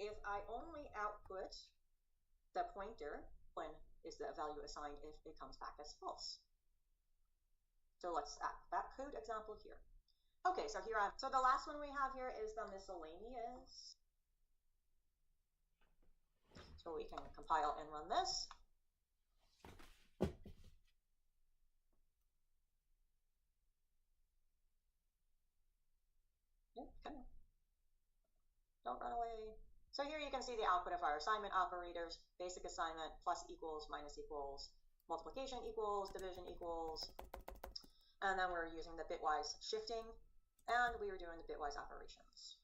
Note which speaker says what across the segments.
Speaker 1: if I only output the pointer, when is the value assigned if it comes back as false. So let's add that code example here. Okay, so so the last one we have here is the miscellaneous. So we can compile and run this. Yep, come on. Don't run away. So here you can see the output of our assignment operators: basic assignment, plus equals, minus equals, multiplication equals, division equals. And then we're using the bitwise shifting, and we are doing the bitwise operations.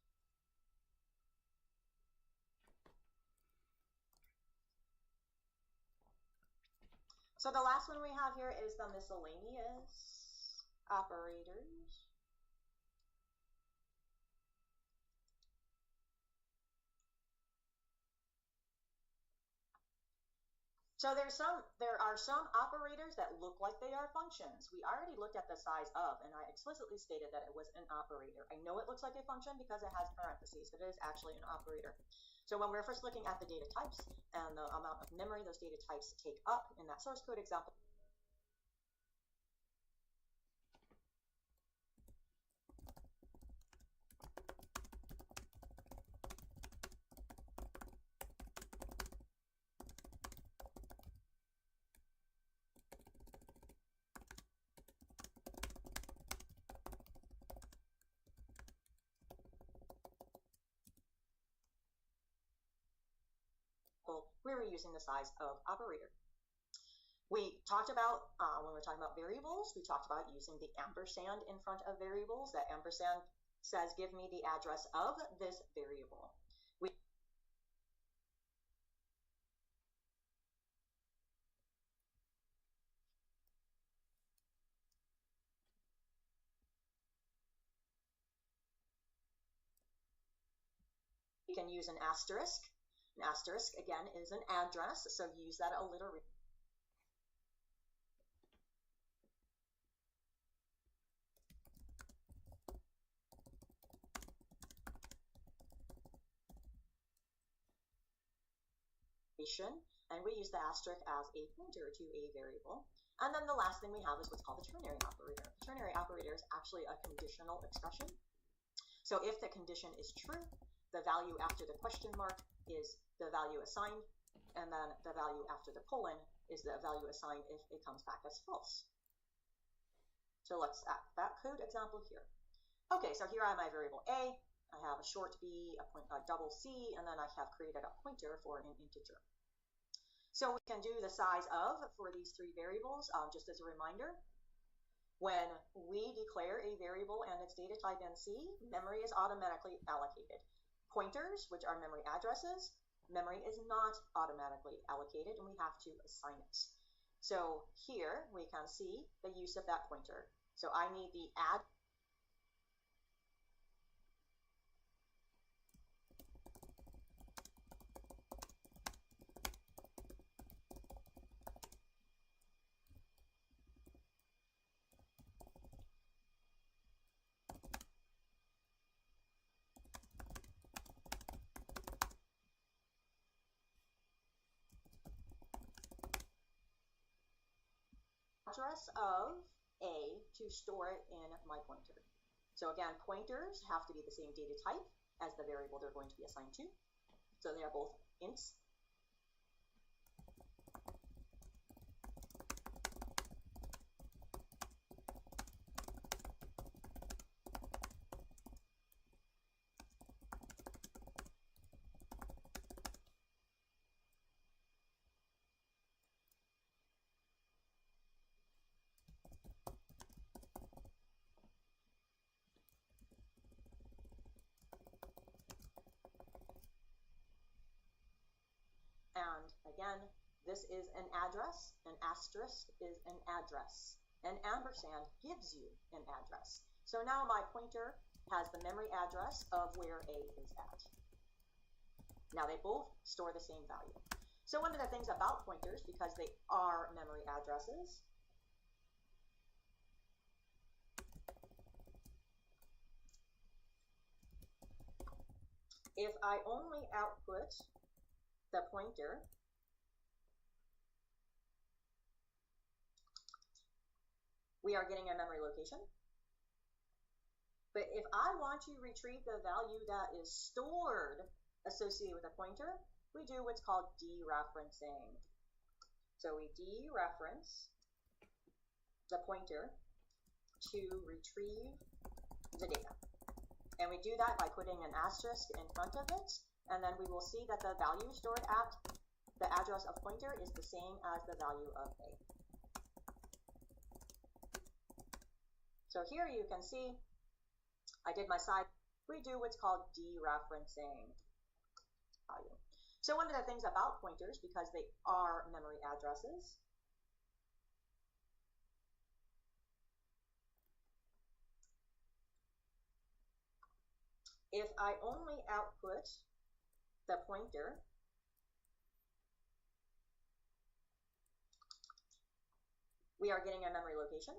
Speaker 1: So the last one we have here is the miscellaneous operators. So there are some operators that look like they are functions. We already looked at the size of, and I explicitly stated that it was an operator. I know it looks like a function because it has parentheses, but it is actually an operator. So when we're first looking at the data types and the amount of memory those data types take up in that source code example, we were using the size of operator. We talked about, when we're talking about variables, we talked about using the ampersand in front of variables. That ampersand says, give me the address of this variable. We can use an asterisk. An asterisk, again, is an address, so use that alliteration. And we use the asterisk as a pointer to a variable. And then the last thing we have is what's called the ternary operator. The ternary operator is actually a conditional expression. So if the condition is true, the value after the question mark is the value assigned, and then the value after the colon is the value assigned if it comes back as false. So let's add that code example here. Okay, so here I have my variable a. I have a short b, a double c, and then I have created a pointer for an integer. So we can do the size of for these three variables, just as a reminder. When we declare a variable and its data type NC, memory is automatically allocated. Pointers, which are memory addresses, memory is not automatically allocated, and we have to assign it. So here we can see the use of that pointer. So I need the add. Address of a to store it in my pointer. So again, pointers have to be the same data type as the variable they're going to be assigned to. So they are both ints. And again, this is an address, an asterisk is an address, an ampersand gives you an address. So now my pointer has the memory address of where A is at. Now they both store the same value. So one of the things about pointers, because they are memory addresses, if I only output the pointer, we are getting a memory location. But if I want to retrieve the value that is stored associated with a pointer, we do what's called dereferencing. So we dereference the pointer to retrieve the data. And we do that by putting an asterisk in front of it, and then we will see that the value stored at the address of pointer is the same as the value of A. So here you can see I did my side. We do what's called dereferencing value. So one of the things about pointers, because they are memory addresses, if I only output the pointer, we are getting a memory location.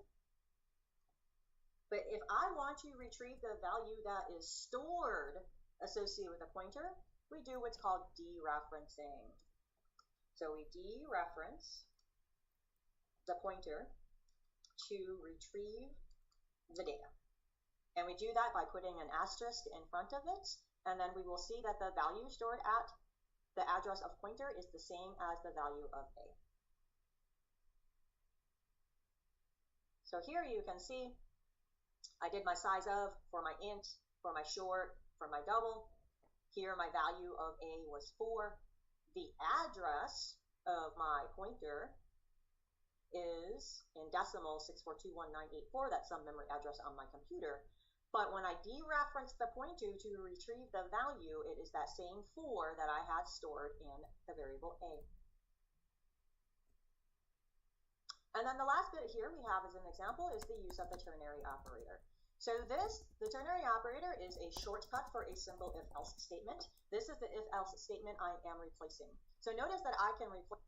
Speaker 1: But if I want to retrieve the value that is stored associated with a pointer, we do what's called dereferencing. So we dereference the pointer to retrieve the data. And we do that by putting an asterisk in front of it, and then we will see that the value stored at the address of pointer is the same as the value of A. So here you can see I did my size of for my int, for my short, for my double. Here my value of A was 4. The address of my pointer is in decimal 6421984. That's some memory address on my computer. But when I dereference the pointer to retrieve the value, it is that same 4 that I had stored in the variable A. And then the last bit here we have as an example is the use of the ternary operator. So the ternary operator is a shortcut for a simple if-else statement. This is the if-else statement I am replacing. So notice that I can replace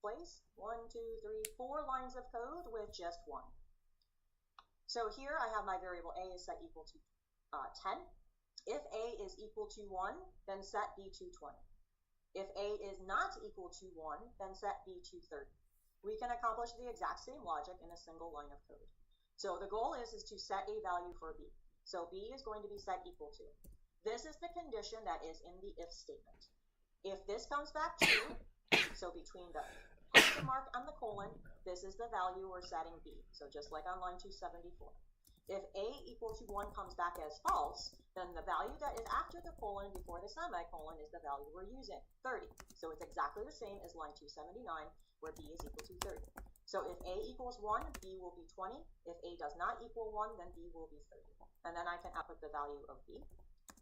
Speaker 1: place. 1, 2, 3, 4 lines of code with just one. So here I have my variable a is set equal to 10. If a is equal to 1, then set b to 20. If a is not equal to 1, then set b to 30. We can accomplish the exact same logic in a single line of code. So the goal is to set a value for b. So b is going to be set equal to. This is the condition that is in the if statement. If this comes back true, so between the question mark and the colon, this is the value we're setting b. So just like on line 274. If a equal to 1 comes back as false, then the value that is after the colon before the semicolon is the value we're using, 30. So it's exactly the same as line 279, where b is equal to 30. So if a equals 1, b will be 20. If a does not equal 1, then b will be 30. And then I can output the value of b.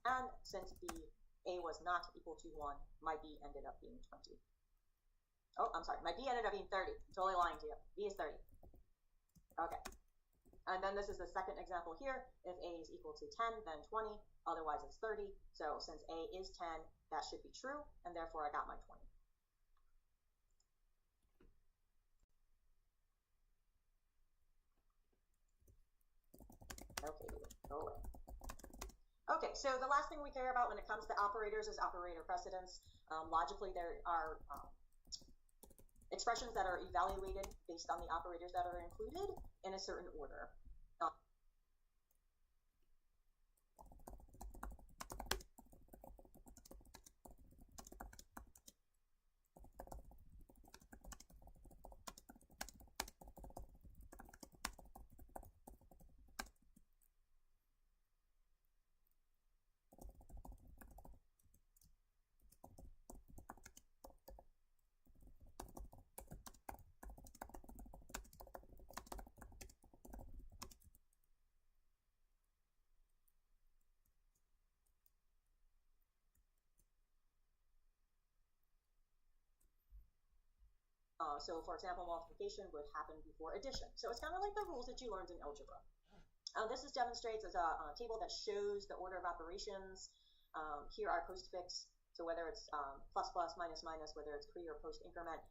Speaker 1: And since a was not equal to 1, my b ended up being 20. Oh, I'm sorry, my b ended up being 30. I'm totally lying to you. b is 30. Okay. And then this is the second example here. If a is equal to 10, then 20. Otherwise, it's 30. So since a is 10, that should be true, and therefore I got my 20. Okay, go away. Okay, so the last thing we care about when it comes to operators is operator precedence. Logically, there are expressions that are evaluated based on the operators that are included in a certain order. So for example, multiplication would happen before addition. So it's kind of like the rules that you learned in algebra. This demonstrates as a table that shows the order of operations. Here are postfix, so whether it's plus plus, minus minus, whether it's pre or post increment.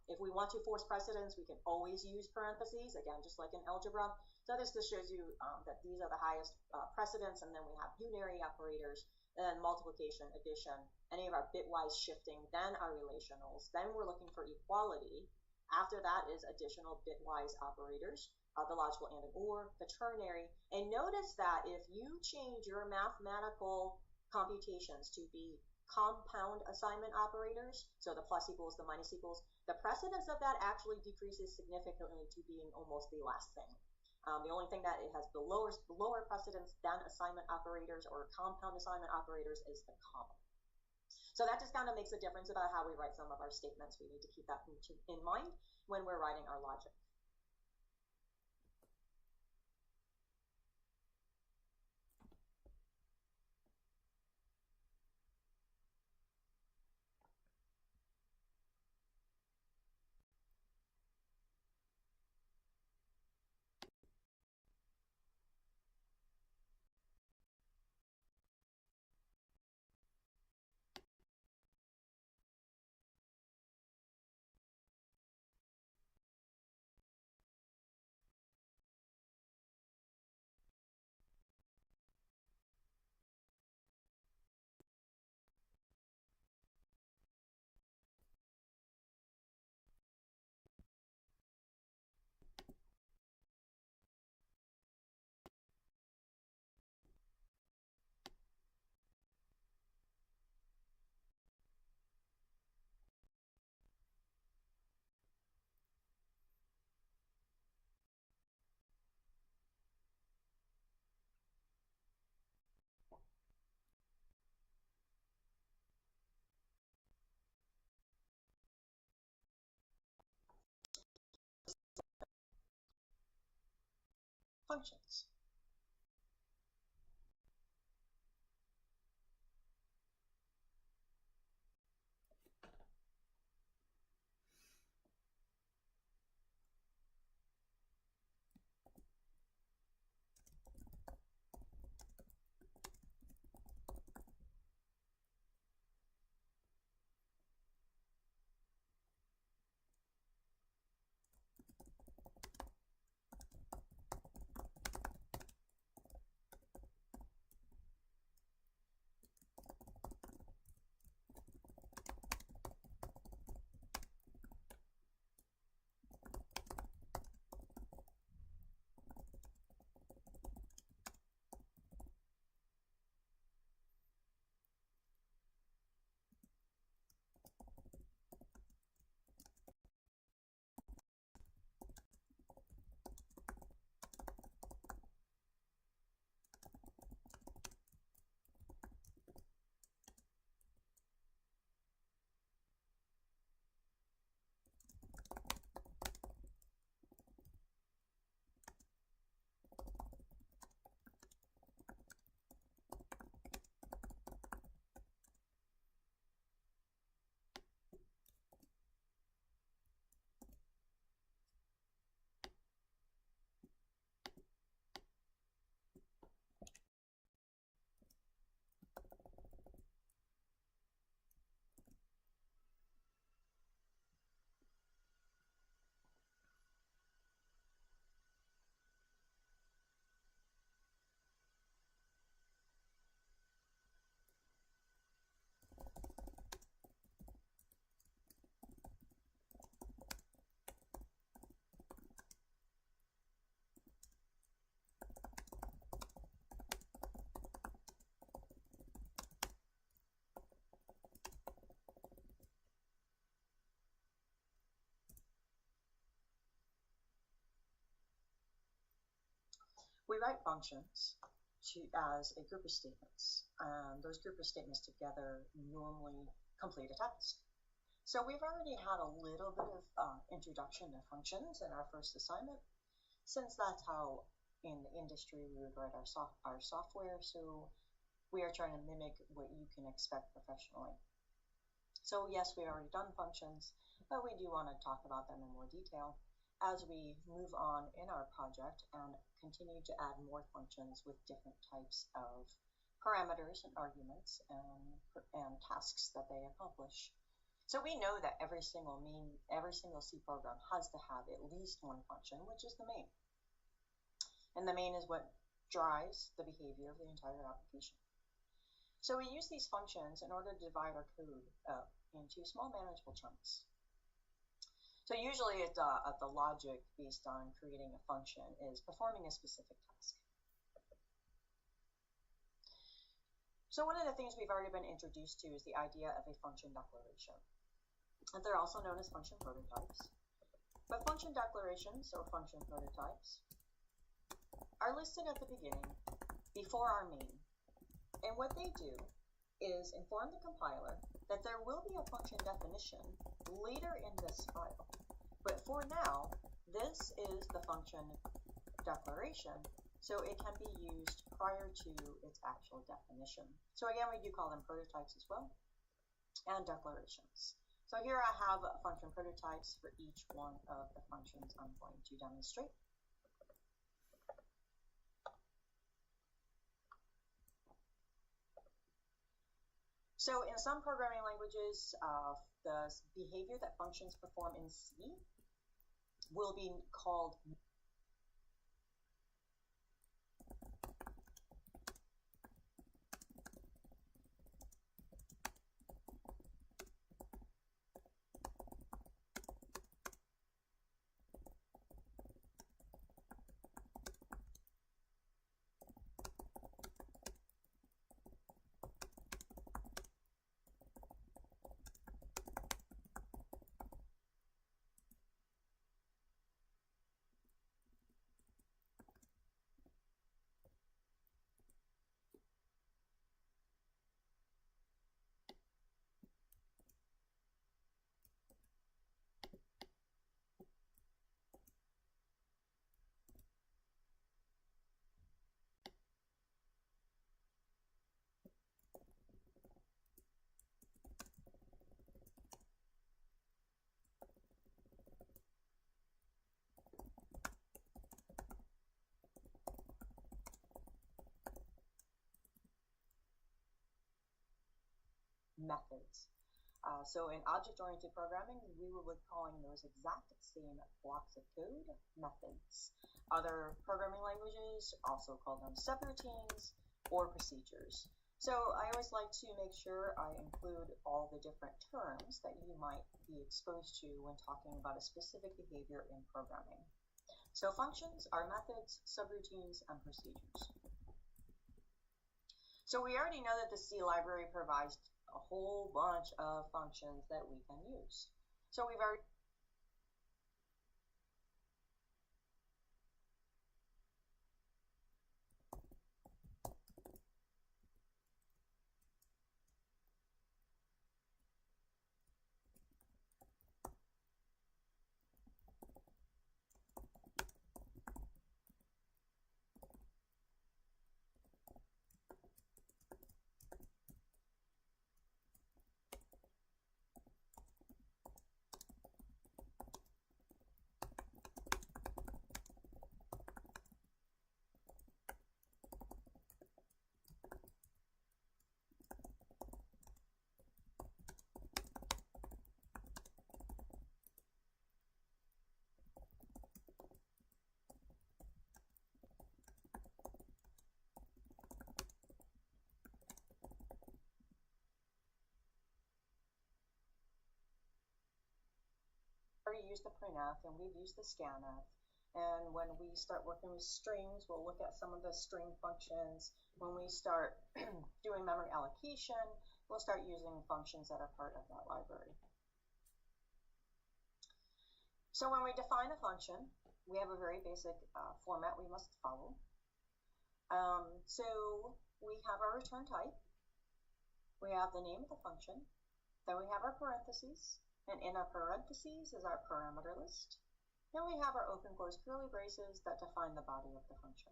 Speaker 1: If we want to force precedence, we can always use parentheses, again, just like in algebra. So this just shows you that these are the highest precedence, and then we have unary operators, and multiplication, addition, any of our bitwise shifting, then our relationals. Then we're looking for equality. After that is additional bitwise operators, the logical and or, the ternary. And notice that if you change your mathematical computations to be compound assignment operators, so the plus equals, the minus equals, the precedence of that actually decreases significantly to being almost the last thing. The only thing that it has the lower precedence than assignment operators or compound assignment operators is the comma. So that just kind of makes a difference about how we write some of our statements. We need to keep that in mind when we're writing our logic. Functions. We write functions as a group of statements, and those group of statements together normally complete a task. So we've already had a little bit of introduction to functions in our first assignment, since that's how in the industry we would write our software, so we are trying to mimic what you can expect professionally. So yes, we've already done functions, but we do want to talk about them in more detail as we move on in our project and continue to add more functions with different types of parameters and arguments and tasks that they accomplish. So we know that every single C program has to have at least one function, which is the main. And the main is what drives the behavior of the entire application. So we use these functions in order to divide our code up into small manageable chunks. So usually the logic based on creating a function is performing a specific task. So one of the things we've already been introduced to is the idea of a function declaration. And they're also known as function prototypes. But function declarations, or function prototypes, are listed at the beginning before our main. And what they do is inform the compiler that there will be a function definition later in this file. But for now, this is the function declaration, so it can be used prior to its actual definition. So again, we do call them prototypes as well, and declarations. So here I have function prototypes for each one of the functions I'm going to demonstrate. So in some programming languages, the behavior that functions perform in C will be called methods. So in object-oriented programming, we will be calling those exact same blocks of code methods. Other programming languages also call them subroutines or procedures. So I always like to make sure I include all the different terms that you might be exposed to when talking about a specific behavior in programming. So functions are methods, subroutines, and procedures. So we already know that the C library provides a whole bunch of functions that we can use. So we've already used the printf and we've used the scanf. And when we start working with strings, we'll look at some of the string functions. When we start doing memory allocation, we'll start using functions that are part of that library. So when we define a function, we have a very basic format we must follow. So we have our return type, we have the name of the function, then we have our parentheses, and in our parentheses is our parameter list. Then we have our open close curly braces that define the body of the function.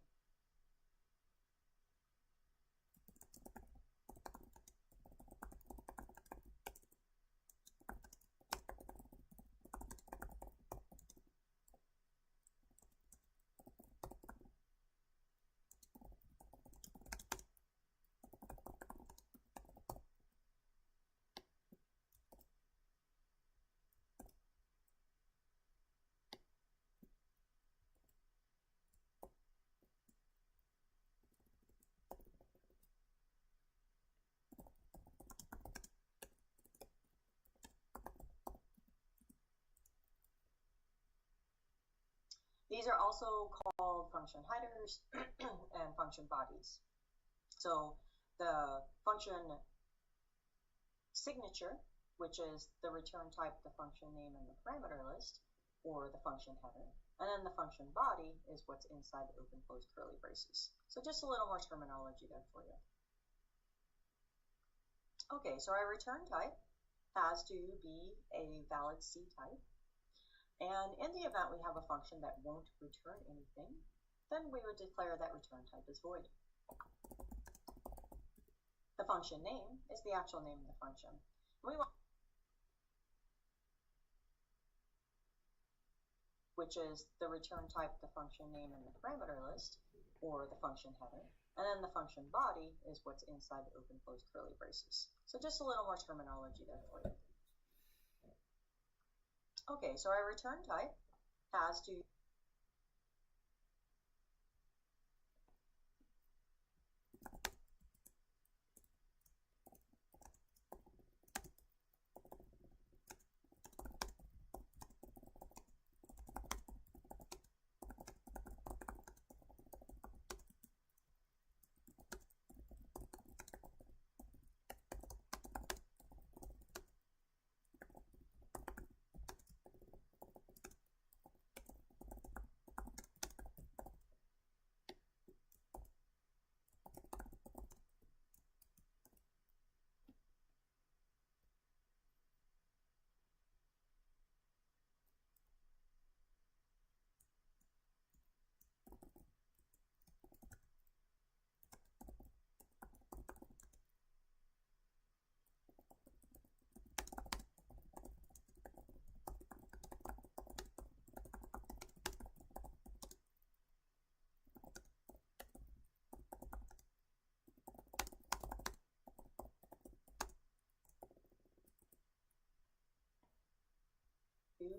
Speaker 1: These are also called function headers and function bodies. So the function signature, which is the return type, the function name, and the parameter list, or the function header. And then the function body is what's inside the open close curly braces. So just a little more terminology there for you. Okay, so our return type has to be a valid C type. And in the event we have a function that won't return anything, then we would declare that return type is void. The function name is the actual name of the function. We want, which is the return type, the function name, and the parameter list, or the function header. And then the function body is what's inside the open close curly braces. So just a little more terminology there for you. Okay, so our return type has to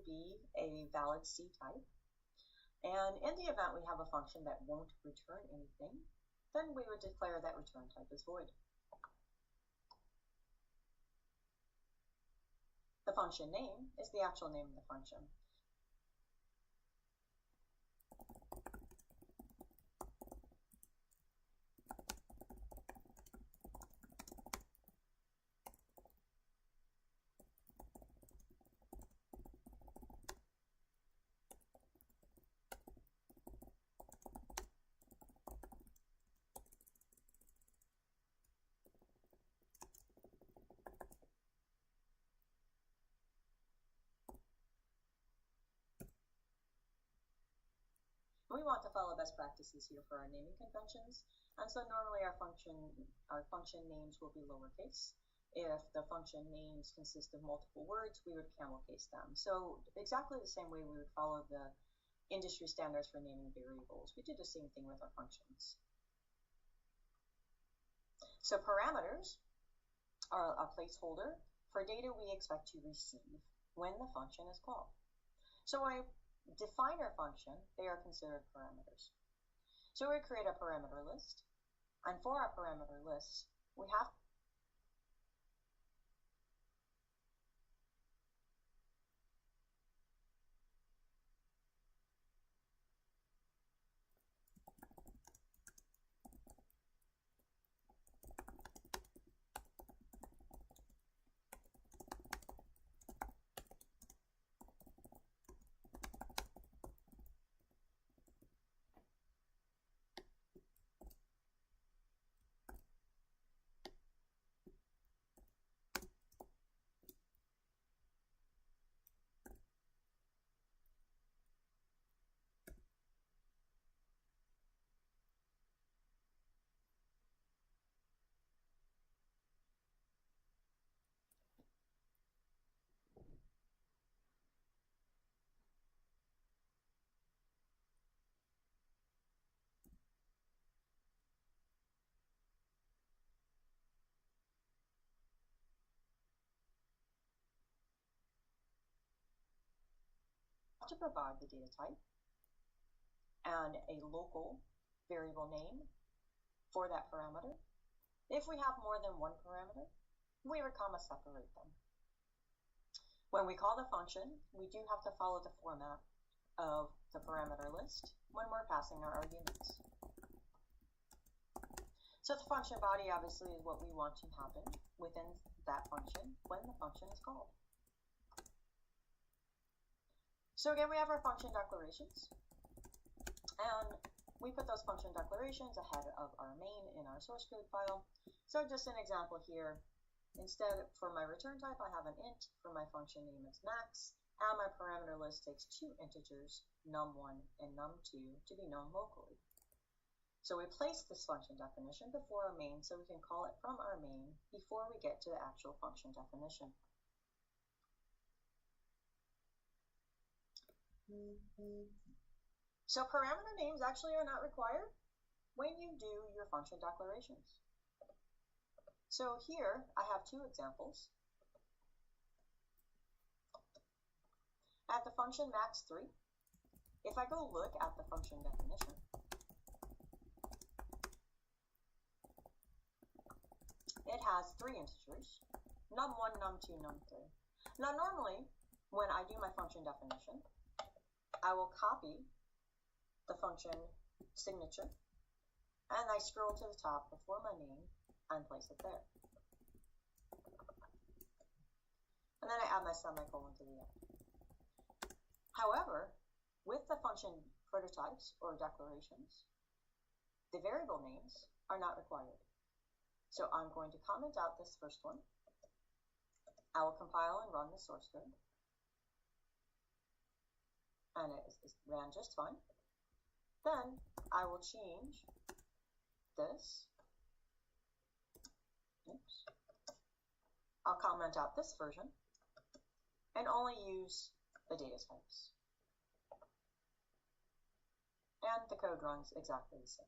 Speaker 1: be a valid C type. And in the event we have a function that won't return anything, then we would declare that return type is void. The function name is the actual name of the function. We want to follow best practices here for our naming conventions, and so normally our function names will be lowercase. If the function names consist of multiple words, we would camel case them. So exactly the same way we would follow the industry standards for naming variables, we do the same thing with our functions. So parameters are a placeholder for data we expect to receive when the function is called. So I define our function, they are considered parameters. So we create a parameter list, and for our parameter list, we have to provide the data type and a local variable name for that parameter. If we have more than one parameter, we would comma separate them. When we call the function, we do have to follow the format of the parameter list when we're passing our arguments. So the function body obviously is what we want to happen within that function when the function is called. So again, we have our function declarations, and we put those function declarations ahead of our main in our source code file. So just an example here, instead for my return type, I have an int. For my function name, it's max, and my parameter list takes two integers, num1 and num2, to be known locally. So we place this function definition before our main so we can call it from our main before we get to the actual function definition. So parameter names actually are not required when you do your function declarations. So here I have two examples. At the function max3, if I go look at the function definition, it has three integers, num1, num2, num3. Now normally, when I do my function definition, I will copy the function signature, and I scroll to the top before my name and place it there. And then I add my semicolon to the end. However, with the function prototypes or declarations, the variable names are not required. So I'm going to comment out this first one. I will compile and run the source code. And it ran just fine. Then I will change this. Oops. I'll comment out this version and only use the data types. And the code runs exactly the same.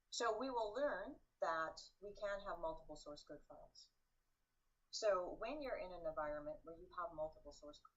Speaker 1: So we will learn that we can have multiple source code files. So when you're in an environment where you have multiple source code,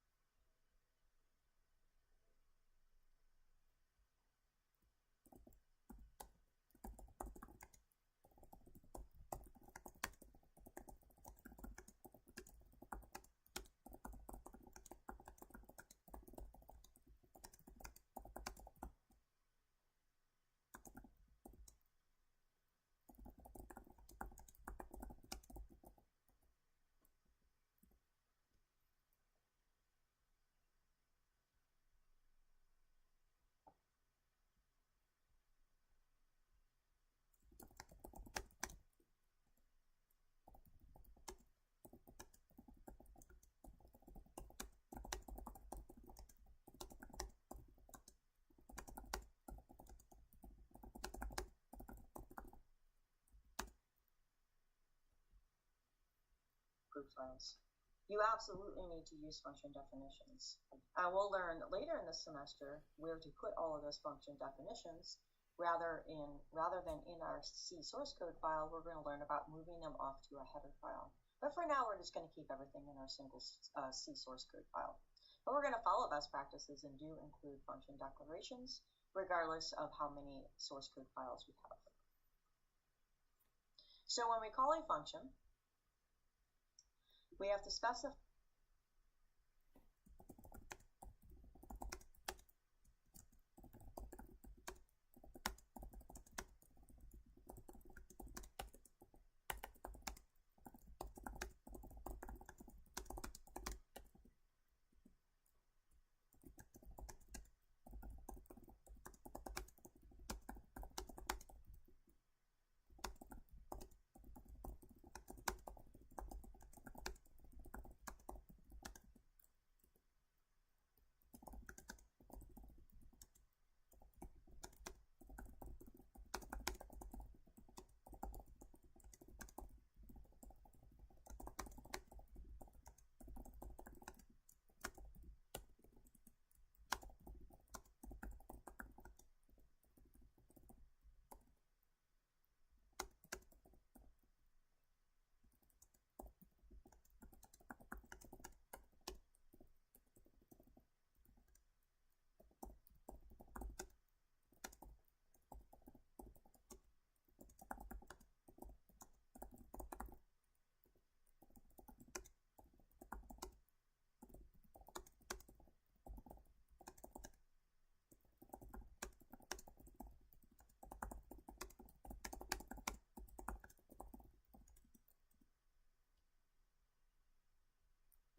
Speaker 1: files, you absolutely need to use function definitions. And we'll learn later in the semester where to put all of those function definitions rather than in our C source code file. We're going to learn about moving them off to a header file. But for now, we're just going to keep everything in our single C source code file. But we're going to follow best practices and do include function declarations regardless of how many source code files we have. So when we call a function, we have to specify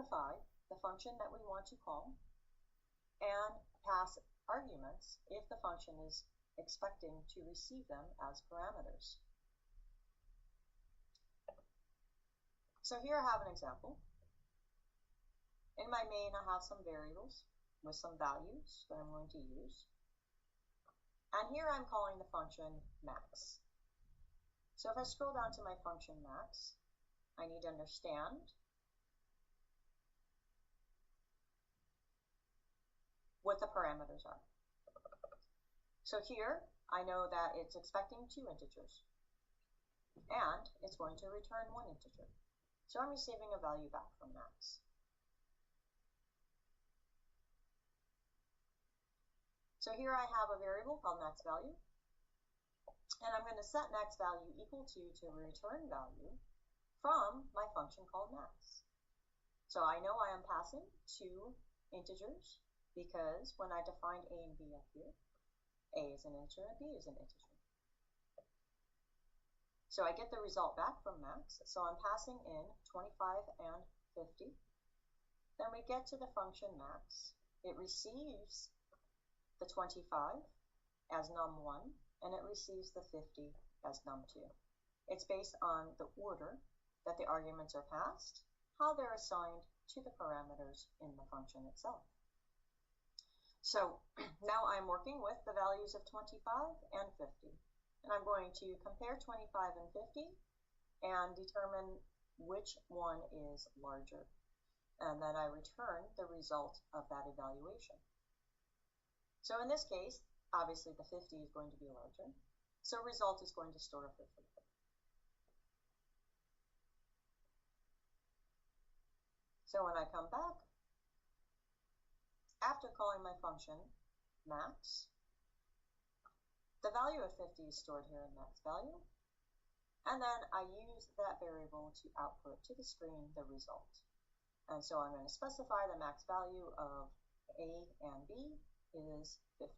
Speaker 1: specify the function that we want to call and pass arguments if the function is expecting to receive them as parameters. So here I have an example. In my main, I have some variables with some values that I'm going to use. And here I'm calling the function max. So if I scroll down to my function max, I need to understand what the parameters are. So here, I know that it's expecting 2 integers, and it's going to return 1 integer. So I'm receiving a value back from max. So here I have a variable called max value, and I'm going to set max value equal to return value from my function called max. So I know I am passing 2 integers because when I defined a and b up here, a is an integer and b is an integer. So I get the result back from max, so I'm passing in 25 and 50. Then we get to the function max. It receives the 25 as num1, and it receives the 50 as num2. It's based on the order that the arguments are passed, how they're assigned to the parameters in the function itself. So now I'm working with the values of 25 and 50, and I'm going to compare 25 and 50 and determine which one is larger, and then I return the result of that evaluation. So in this case, obviously the 50 is going to be larger, so result is going to store a 50. So when I come back, after calling my function max, the value of 50 is stored here in max value, and then I use that variable to output to the screen the result. And so I'm going to specify the max value of a and b is 50.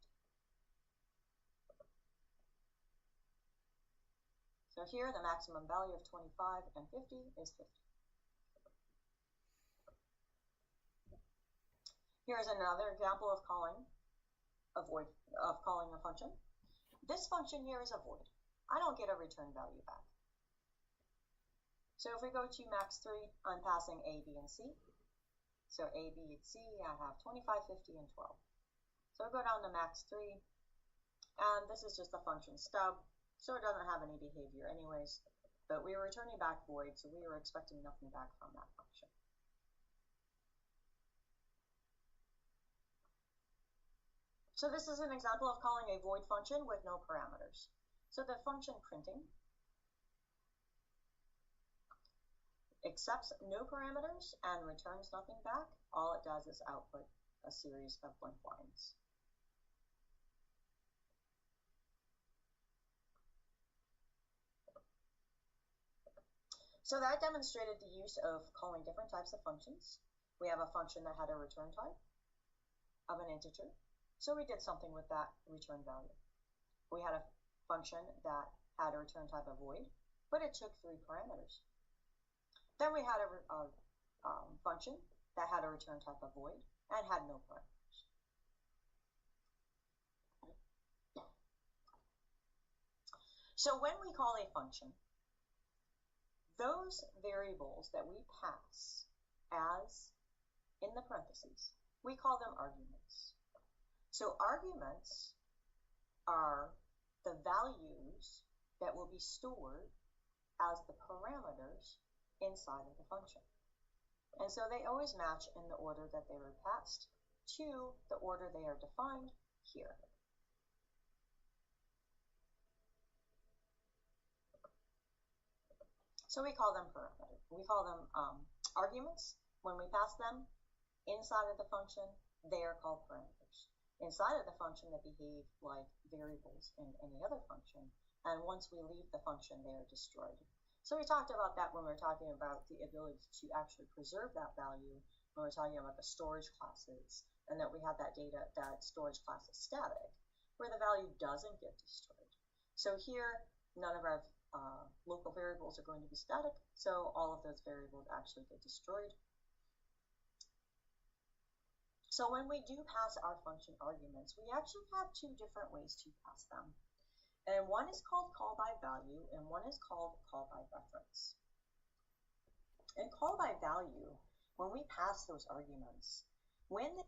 Speaker 1: So here the maximum value of 25 and 50 is 50. Here's another example of calling a function. This function here is a void. I don't get a return value back. So if we go to max3, I'm passing a, b, and c. So a, b, and c, I have 25, 50, and 12. So I go down to max3, and this is just a function stub, so it doesn't have any behavior anyways, but we were returning back void, so we were expecting nothing back from that function. So this is an example of calling a void function with no parameters. So the function printing accepts no parameters and returns nothing back. All it does is output a series of blank lines. So that demonstrated the use of calling different types of functions. We have a function that had a return type of an integer, so we did something with that return value. We had a function that had a return type of void, but it took 3 parameters. Then we had a function that had a return type of void and had no parameters. So when we call a function, those variables that we pass as in the parentheses, we call them arguments. So arguments are the values that will be stored as the parameters inside of the function. And so they always match in the order that they were passed to the order they are defined here. So we call them arguments. When we pass them inside of the function, they are called parameters. Inside of the function, they behave like variables in any other function, and once we leave the function, they are destroyed. So we talked about that when we were talking about the ability to actually preserve that value, when we were talking about the storage classes, and that we have that data, that storage class is static, where the value doesn't get destroyed. So here, none of our local variables are going to be static, so all of those variables actually get destroyed. So when we do pass our function arguments, we actually have two different ways to pass them. And one is called call by value, and one is called call by reference. In call by value, when we pass those arguments, when